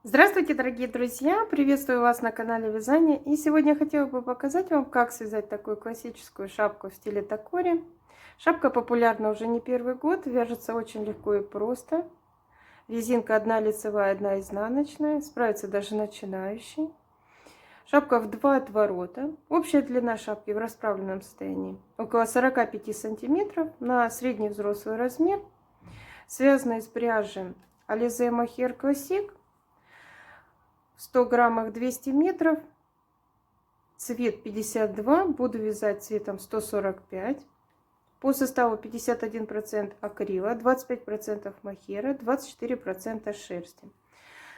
Здравствуйте, дорогие друзья! Приветствую вас на канале Вязания. И сегодня я хотела бы показать вам, как связать такую классическую шапку в стиле такори. Шапка популярна уже не первый год, вяжется очень легко и просто. Резинка одна лицевая, одна изнаночная, справится даже начинающий. Шапка в два отворота. Общая длина шапки в расправленном состоянии около 45 сантиметров на средний взрослый размер. Связана из пряжи Alize Mohair Classic. В 100 граммах 200 метров, цвет 52, буду вязать цветом 145. По составу 51% акрила, 25% мохера, 24% шерсти.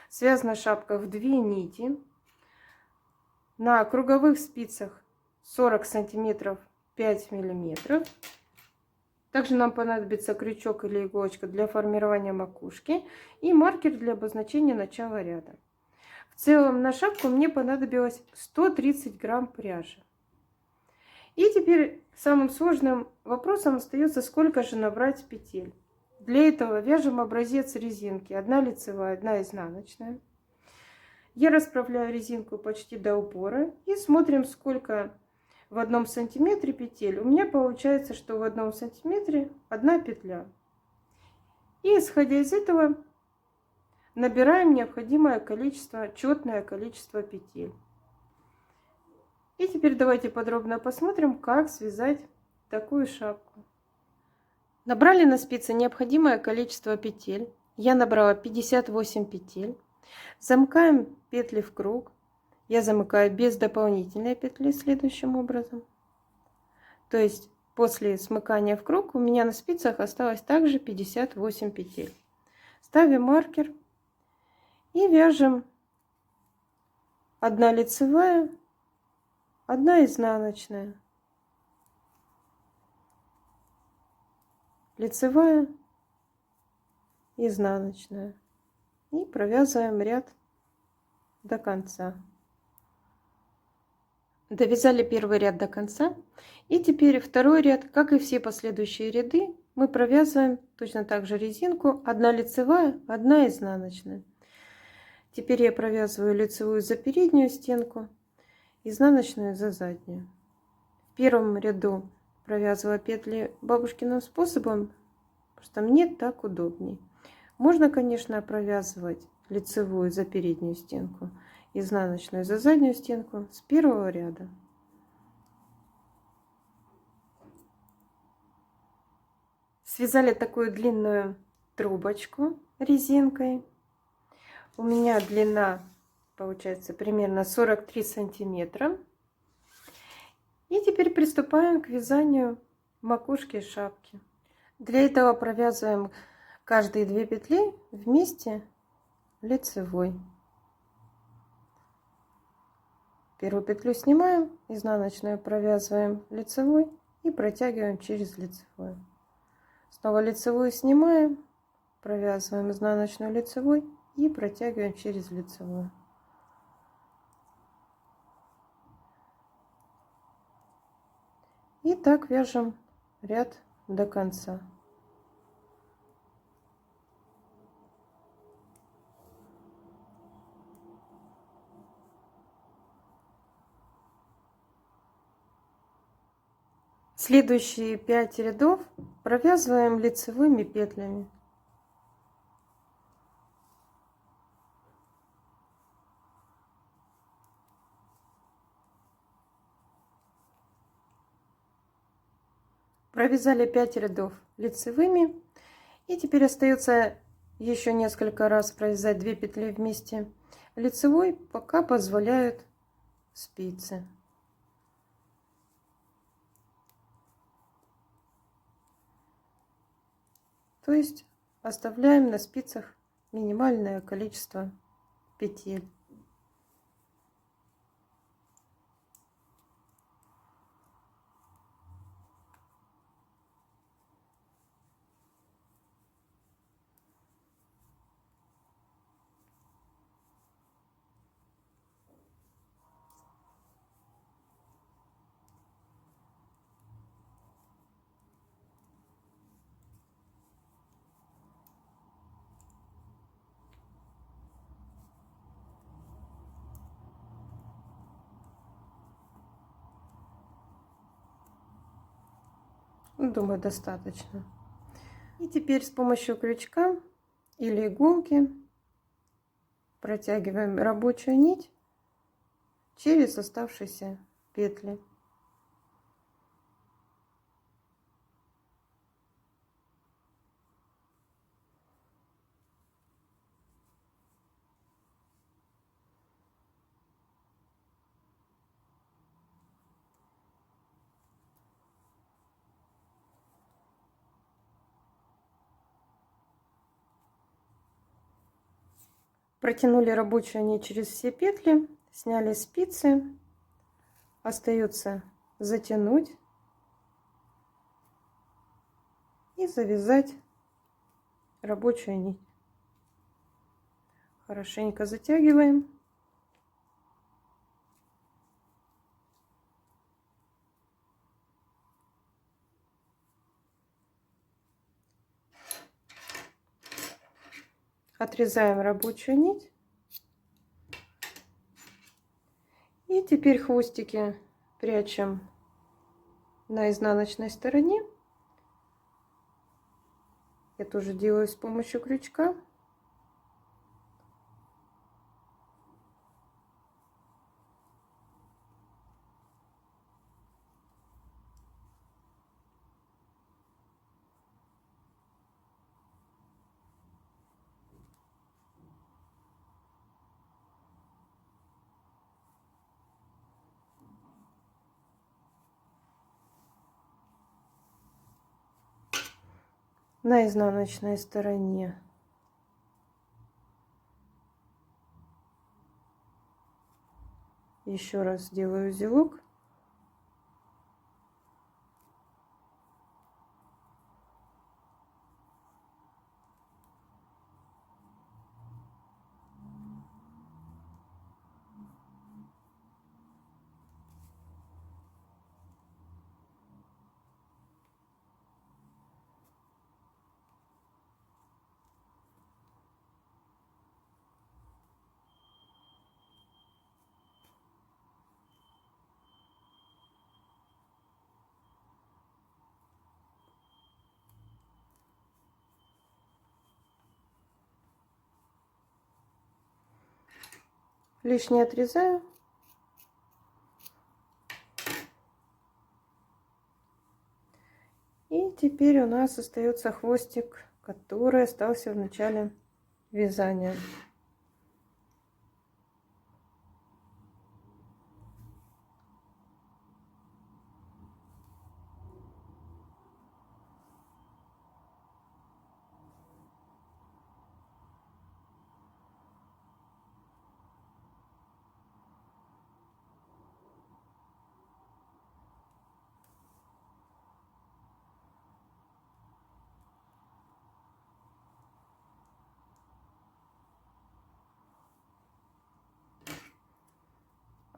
Связана шапка в 2 нити. На круговых спицах 40 сантиметров 5 миллиметров. Также нам понадобится крючок или иголочка для формирования макушки и маркер для обозначения начала ряда. В целом на шапку мне понадобилось 130 грамм пряжи. И теперь самым сложным вопросом остается, сколько же набрать петель. Для этого вяжем образец резинки. Одна лицевая, одна изнаночная. Я расправляю резинку почти до упора и смотрим, сколько в 1 сантиметре петель. У меня получается, что в 1 сантиметре 1 петля. И исходя из этого набираем необходимое количество, четное количество петель. И теперь давайте подробно посмотрим, как связать такую шапку. Набрали на спицы необходимое количество петель. Я набрала 58 петель. Замыкаем петли в круг. Я замыкаю без дополнительной петли следующим образом. То есть после смыкания в круг у меня на спицах осталось также 58 петель. Ставим маркер. И вяжем 1 лицевая, 1 изнаночная, лицевая, изнаночная. И провязываем ряд до конца. Довязали первый ряд до конца. И теперь второй ряд, как и все последующие ряды, мы провязываем точно так же резинку. 1 лицевая, 1 изнаночная. Теперь я провязываю лицевую за переднюю стенку, изнаночную за заднюю. В первом ряду провязывала петли бабушкиным способом, потому что мне так удобнее. Можно, конечно, провязывать лицевую за переднюю стенку, изнаночную за заднюю стенку с первого ряда. Связали такую длинную трубочку резинкой. У меня длина получается примерно 43 сантиметра. И теперь приступаем к вязанию макушки шапки. Для этого провязываем каждые 2 петли вместе лицевой. Первую петлю снимаем, изнаночную провязываем лицевой и протягиваем через лицевую. Снова лицевую снимаем, провязываем изнаночную лицевой и протягиваем через лицевую. И так вяжем ряд до конца. Следующие 5 рядов провязываем лицевыми петлями. Провязали 5 рядов лицевыми. И теперь остается еще несколько раз провязать 2 петли вместе лицевой, пока позволяют спицы. То есть оставляем на спицах минимальное количество петель. Думаю, достаточно. И теперь с помощью крючка или иголки протягиваем рабочую нить через оставшиеся петли. Протянули рабочую нить через все петли, сняли спицы. Остается затянуть и завязать рабочую нить. Хорошенько затягиваем. Отрезаем рабочую нить. И теперь хвостики прячем на изнаночной стороне. Я тоже делаю с помощью крючка. На изнаночной стороне еще раз делаю узелок. Лишнее отрезаю. И теперь у нас остается хвостик, который остался в начале вязания.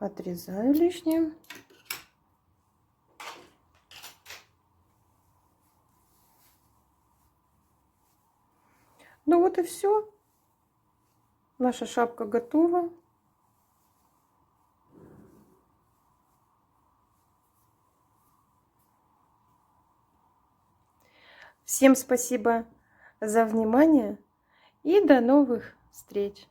Отрезаю лишнее. Ну вот и все. Наша шапка готова. Всем спасибо за внимание и до новых встреч!